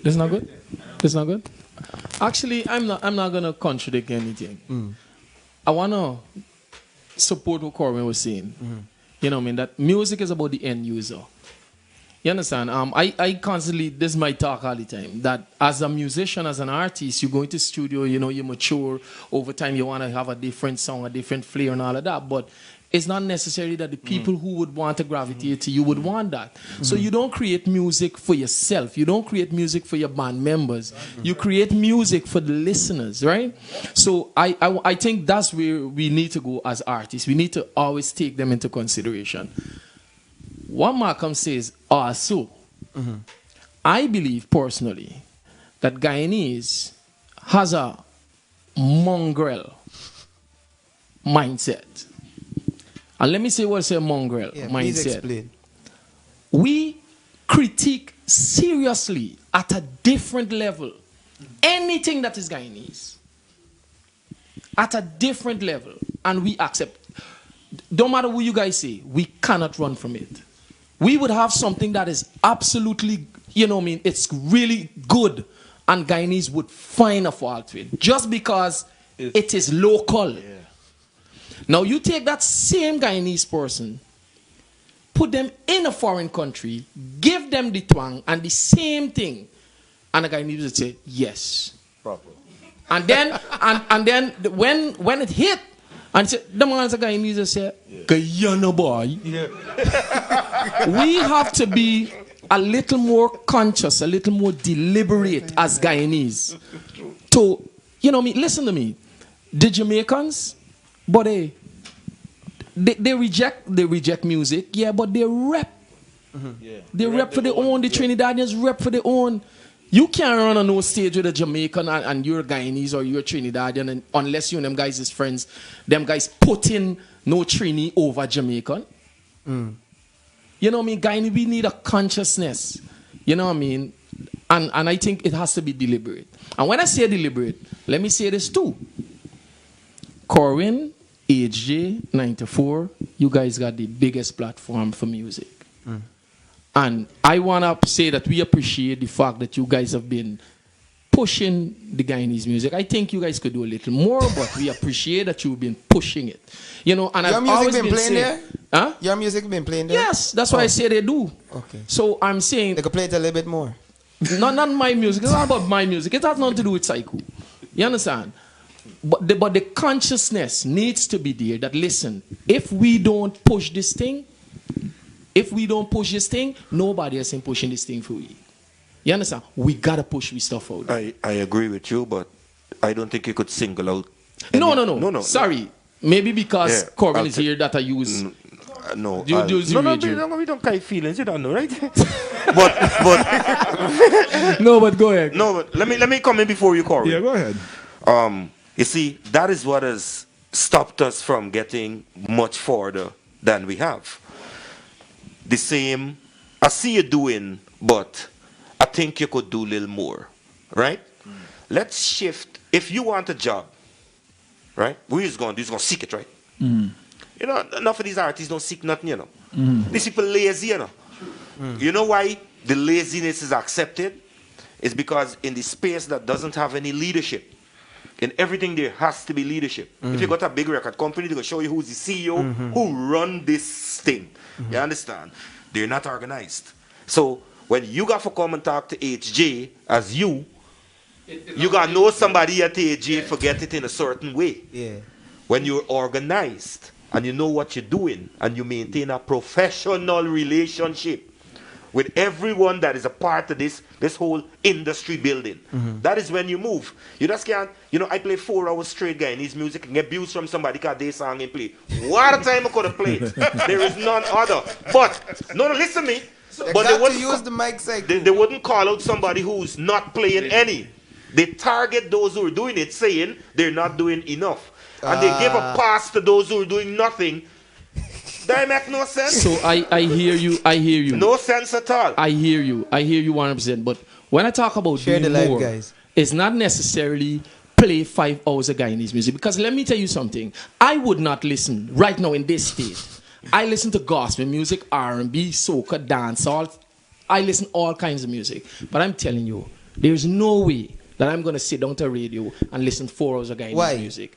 It's not good? It's not good? Actually, I'm not gonna contradict anything. I wanna support what Corbin was saying. You know what I mean? That music is about the end user. You understand? I constantly, this is my talk all the time, that as a musician, as an artist, you go into studio, you know, you mature, over time you want to have a different song, a different flair and all of that, but it's not necessary that the people who would want to gravitate to you would want that. So you don't create music for yourself. You don't create music for your band members. You create music for the listeners, right? So I think that's where we need to go as artists. We need to always take them into consideration. What Malcolm says also, I believe personally that Guyanese has a mongrel mindset. And let me say what's a mongrel mindset. Please explain. We critique seriously at a different level anything that is Guyanese. At a different level. And we accept. Don't matter what you guys say, we cannot run from it. We would have something that is absolutely, you know what I mean, it's really good, and Guyanese would find a fault with it just because it is local. Yeah. Now you take that same Guyanese person, put them in a foreign country, give them the twang and the same thing, and the Guyanese would say yes. Proper. And then and then when it hit, and say, the man is a Guyanese to say, Guyana boy. Yeah. We have to be a little more conscious, a little more deliberate as Guyanese. To, you know me, listen to me. The Jamaicans, but they reject music, yeah, but they rap. Yeah. They rap for their own, the Trinidadians rap for their own. You can't run on no stage with a Jamaican and you're Guyanese or you're Trinidadian, and unless you and them guys is friends, them guys put in no Trini over Jamaican. You know what I mean? Guyanese, we need a consciousness. You know what I mean? And I think it has to be deliberate. And when I say deliberate, let me say this too. Corwin, HJ, 94, you guys got the biggest platform for music. And I want to say that we appreciate the fact that you guys have been pushing the Guyanese music. I think you guys could do a little more, but we appreciate that you've been pushing it. You know, and I've always been playing saying, there? Huh? Your music been playing there? Yes, that's why I say they do. Okay. So I'm saying, they could play it a little bit more. not my music. It's not about my music. It has nothing to do with Psycho. You understand? But the consciousness needs to be there that, listen, if we don't push this thing, nobody else is pushing this thing for you. You understand? We gotta push we stuff out. I agree with you, but I don't think you could single out. No. Sorry. Maybe because Corbin is here that I use. No. We don't carry feelings. You don't know, right? but no, but go ahead. No, but let me come in before you, Corbin. Yeah, go ahead. You see, that is what has stopped us from getting much further than we have. The same, I see you doing, but I think you could do a little more, right? Let's shift. If you want a job, right? We're just going to seek it, right? You know, enough of these artists don't seek nothing, you know. These people lazy, you know. You know why the laziness is accepted? It's because in the space that doesn't have any leadership, in everything there has to be leadership. If you got a big record company, they're going to show you who's the CEO, who run this thing. You understand? They're not organized. So when you got to come and talk to HJ as you got to know somebody at HJ forget it in a certain way. Yeah. When you're organized and you know what you're doing and you maintain a professional relationship with everyone that is a part of this whole industry building. That is when you move. You just can't, you know, I play 4 hours straight Guyanese music and get abused from somebody because they sang and play. What a time I could have played. There is none other. But, no, listen to me. But they wouldn't use the mic cycle. They wouldn't call out somebody who's not playing any. They target those who are doing it, saying they're not doing enough. And they give a pass to those who are doing nothing. That make no sense. So I hear you. No sense at all. I hear you 100%. But when I talk about share doing the live, more, guys, it's not necessarily play 5 hours of Guyanese music. Because let me tell you something. I would not listen right now in this state. I listen to gospel music, R&B, soca, dancehall. I listen all kinds of music. But I'm telling you, There's no way that I'm going to sit down to a radio and listen to 4 hours of Guyanese music.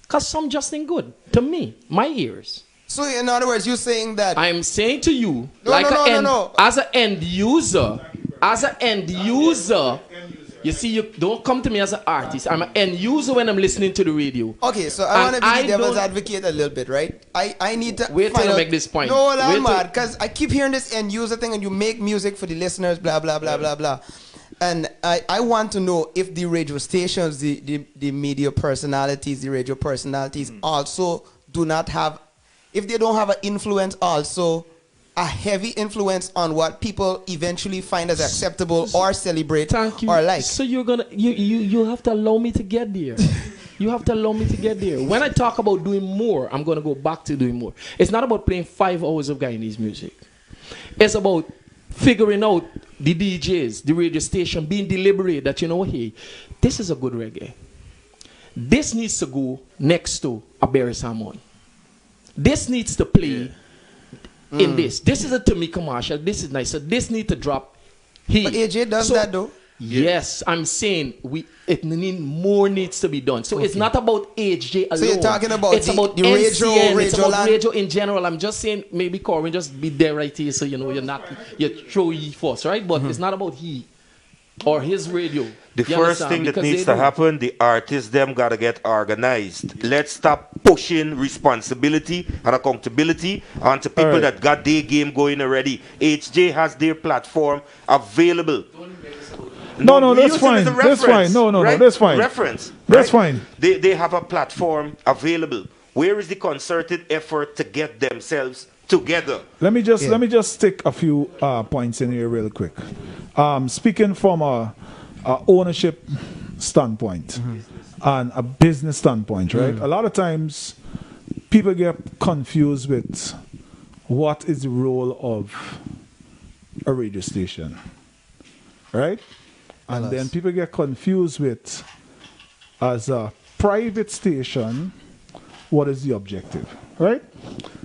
Because some just ain't good. To me, my ears. So in other words, you're saying that... I'm saying to you, as an end user, you see, you don't come to me as an artist. I'm an end user when I'm listening to the radio. Okay, so I want to be the devil's advocate a little bit, right? I need to wait till I make this point. No, I'm mad, because I keep hearing this end user thing, and you make music for the listeners, blah, blah, blah, blah, blah. And I want to know if the radio stations, the media personalities, the radio personalities also do not have, if they don't have an influence also, a heavy influence on what people eventually find as acceptable or celebrate or like. So you're gonna you have to allow me to get there. You have to allow me to get there. When I talk about doing more, I'm gonna go back to doing more. It's not about playing 5 hours of Guyanese music. It's about figuring out the DJs, the radio station, being deliberate that, you know, hey, this is a good reggae. This needs to go next to a Berry Salmon. This needs to play in this. This is a Tamika Marshall. This is nice. So this needs to drop here. But AJ does that though. Yes, I'm saying more needs to be done. So it's not about AJ alone. So you're talking about it's about the NCN, radio, it's about radio in general. I'm just saying maybe Corbin just be there right here, so you know you throw he first, right? But it's not about he or his radio. The first thing that needs to happen, the artists them gotta get organized. Let's stop pushing responsibility and accountability onto people that got their game going already. HJ has their platform available. No, that's fine. That's fine. No, that's fine. Reference. That's fine. They have a platform available. Where is the concerted effort to get themselves together? Let me just take a few points in here real quick. Speaking from a ownership standpoint and a business standpoint, right? A lot of times people get confused with what is the role of a radio station, right? And then people get confused with, as a private station, what is the objective, right?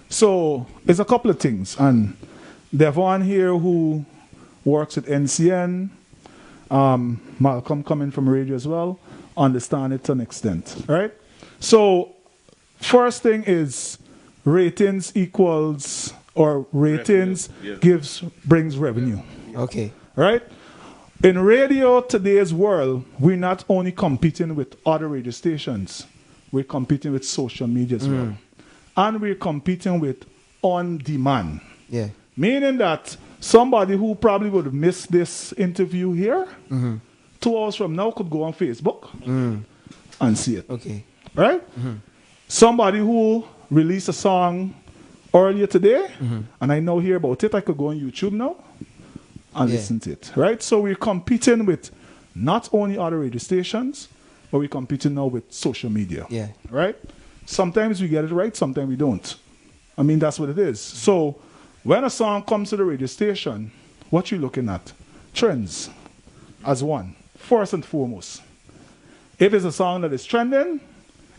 So it's a couple of things. And there's one here who works at NCN, Malcolm coming from radio as well, understand it to an extent, right? So first thing is ratings equals, or ratings brings revenue. Okay. Right? In radio today's world, we're not only competing with other radio stations, we're competing with social media as well. And we're competing with on demand. Yeah. Meaning that somebody who probably would have missed this interview here, 2 hours from now could go on Facebook and see it. Okay. Right? Somebody who released a song earlier today, and I now hear about it, I could go on YouTube now and listen to it. Right? So we're competing with not only other radio stations, but we're competing now with social media. Yeah. Right? Sometimes we get it right, sometimes we don't. I mean, that's what it is. So when a song comes to the radio station, what you're looking at? Trends as one, first and foremost. If it's a song that is trending,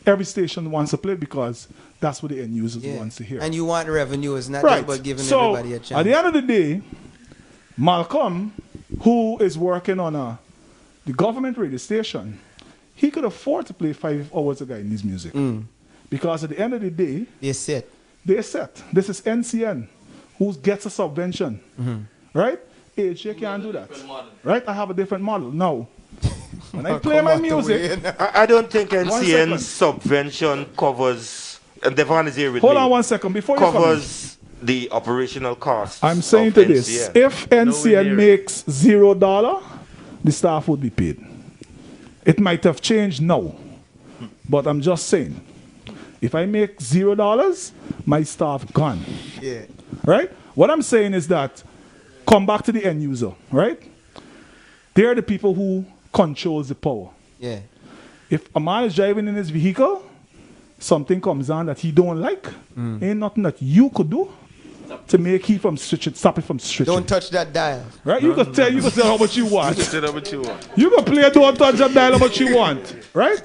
every station wants to play it because that's what the end users wants to hear. And you want revenue, it's not just about giving everybody a chance. At the end of the day, Malcolm, who is working on the government radio station, he could afford to play 5 hours of Guyanese music. Because at the end of the day, they're set. This is NCN, who gets a subvention. Right? AJ can't do that. Right? I have a different model. Now, when I play my music, I don't think NCN's subvention covers, and Devon is here with me. Hold on 1 second. Before you covers the operational costs. I'm saying to this, if NCN makes $0, the staff would be paid. It might have changed now, but I'm just saying, if I make $0, my staff gone. Yeah. Right? What I'm saying is that, come back to the end user, right? They're the people who controls the power. Yeah. If a man is driving in his vehicle, something comes on that he don't like, ain't nothing that you could do to make he from switching, stop it from switching. Don't touch that dial. Right? You can tell, you can say how much you want. You can say how much you want. You can play don't touch that dial how much you want. Right?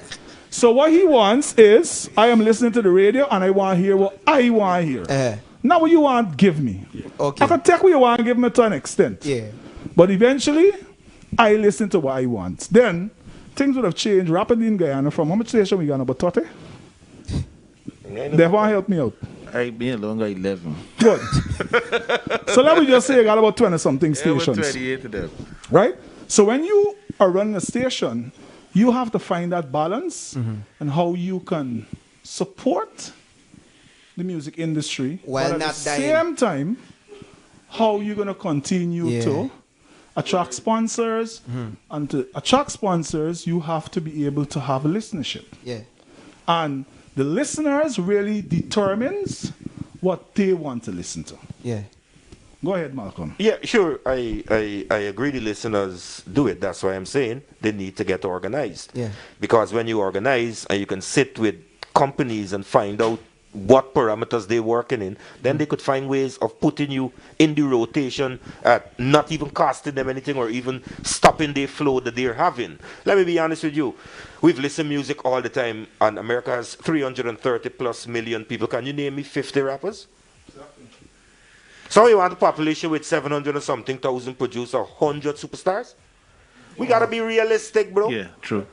So what he wants is, I am listening to the radio and I want to hear what I want to hear. Now what you want, give me. Okay. I can take what you want and give me to an extent. Yeah. But eventually, I listen to what I want. Then things would have changed rapidly in Guyana from how much station we got about 30? They want to help me out. I been longer 11. Good. So let me just say you got about 20 something Yeah, about stations. 28 of them. Right? So when you are running a station, you have to find that balance and how you can support the music industry While but at not the dying. same time, how you're going to continue to attract sponsors. And to attract sponsors, you have to be able to have a listenership. Yeah. And the listeners really determines what they want to listen to. Yeah. Go ahead, Malcolm. Yeah, sure. I agree the listeners do it. That's why I'm saying they need to get organized. Yeah. Because when you organize and you can sit with companies and find out what parameters they're working in, then they could find ways of putting you in the rotation at not even costing them anything or even stopping their flow that they're having. Let me be honest with you. We've listened music all the time, and America has 330 plus million people. Can you name me 50 rappers? So you want a population with 700 or something thousand produce 100 superstars? We gotta be realistic, bro. Yeah, true.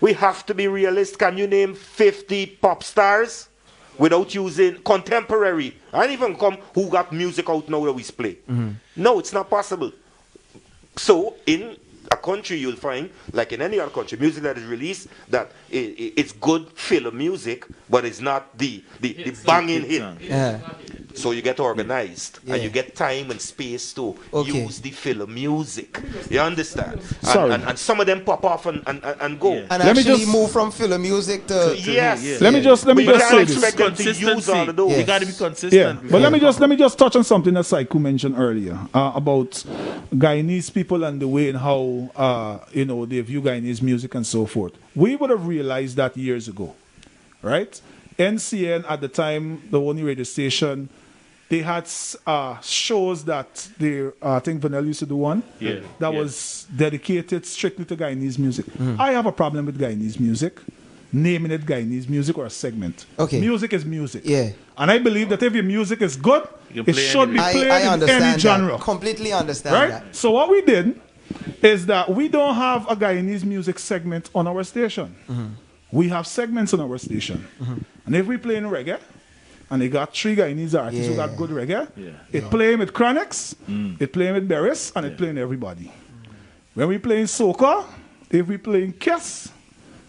We have to be realistic. Can you name 50 pop stars without using contemporary? And even come who got music out now that we play. No, it's not possible. So in a country you'll find, like in any other country, music that is released, that it's good filler music, but it's not the banging hit. Yeah. So you get organized Yeah. and you get time and space to Okay. use the filler music. You understand? Sorry. And some of them pop off and go. And Let me actually just- move from filler music to Yes. yeah. Let me just We say can't this. expect them to use all of those. Yeah. You got to be consistent. Yeah, but before let me you just touch on something that Saiku mentioned earlier about Guyanese people and the way and how they view Guyanese music and so forth. We would have realized that years ago, right? NCN at the time, the only radio station, they had shows that I think Vanel used to do one Yeah. that Yeah. was dedicated strictly to Guyanese music. I have a problem with Guyanese music, naming it Guyanese music or a segment. Okay. Music is music. Yeah. And I believe that if your music is good, You can it play should be anything. played I in understand any that. genre. Completely understand Right? that. So what we did is that we don't have a Guyanese music segment on our station. We have segments on our station. And if we play in reggae, and they got 3 Guyanese artists who Yeah. got good reggae, Yeah. it playing with Chronix, it playing with Beres, and it playing everybody. When we play in soca, if we play in Kiss,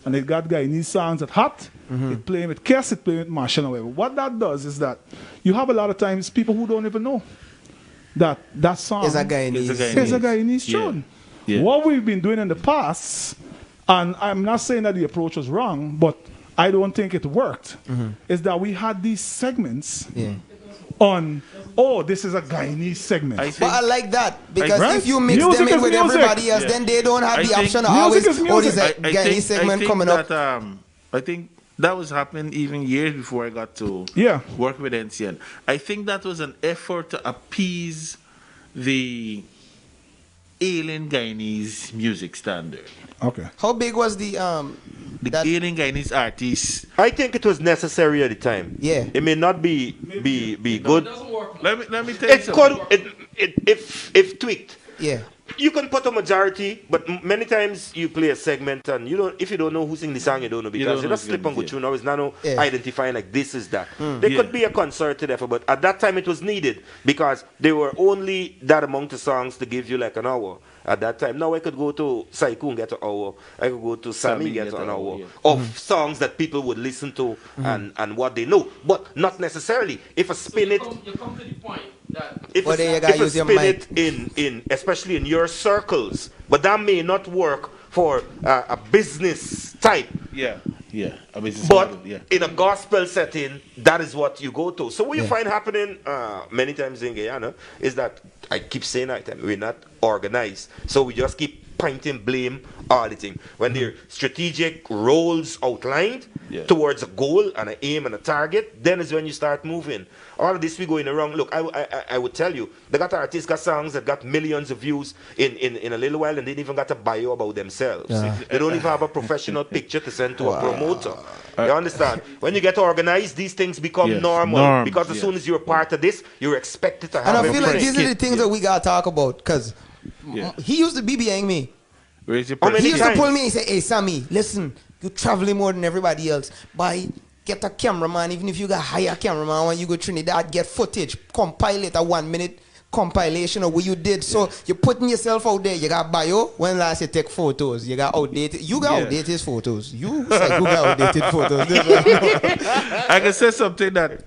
and it got Guyanese songs at hot, it playing with Kiss, it playing with Marshall and whatever. What that does is that you have a lot of times people who don't even know that that song It's a Guyanese. is a Guyanese Yeah. tune. Yeah. What we've been doing in the past, and I'm not saying that the approach was wrong, but I don't think it worked, is that we had these segments Yeah. on, this is a Guyanese segment. I But think I like that because Right? if you mix Music them in is with music. everybody else, Yeah. then they don't have I the think option of music always, is music. this a Guyanese segment coming up. that, I think that was happening even years before I got to Yeah. work with NCN. I think that was an effort to appease the alien Guyanese music standard. Okay. How big was the The that- alien Guyanese artists. I think it was necessary at the time. Yeah. It may not be good. Let me tell you It something. could if tweaked. Yeah. You can put a majority, but many times you play a segment and if you don't know who sing the song, you don't know because don't you know just who's slip on gonna good be tune. Now it's not Yeah. identifying like this is that. There Yeah. could be a concerted effort, but at that time it was needed because there were only that amount of songs to give you like an hour. At that time, now I could go to Saiku and get an hour. I could go to Sammy and get an hour yeah. of songs that people would listen to and what they know, but not necessarily. If I spin it, You come to the point that if Well, then you if gotta you use your spin mic. it in especially in your circles, but that may not work for a business type. Yeah. I mean, it's But yeah. in a gospel setting, that is what you go to. So what you Yeah. find happening many times in Guyana is that I keep saying that we're not organized. So we just keep pointing blame all the time. When there are strategic roles outlined Yeah. towards a goal and an aim and a target, then is when you start moving. All of this we go in the wrong. Look, I would tell you, they got artists got songs that got millions of views in a little while and they didn't even got a bio about themselves. They don't even have a professional picture to send to a promoter. You understand? When you get organized, these things become Yes, normal. norms, Because as yes. soon as you're part of this, you're expected to have And I a feel like friend. these are the things that we gotta talk about because Yeah. he used to BBing me. Raise your How many He used to times? pull me and say, hey, Sammy, listen, you're traveling more than everybody else. Get a cameraman, even if you got hire cameraman, when you go Trinidad, get footage, compile it, a 1 minute compilation of what you did. So you're putting yourself out there. You got bio. When last you take photos? You got outdated. You got outdated photos. You say you got outdated photos. I can say something that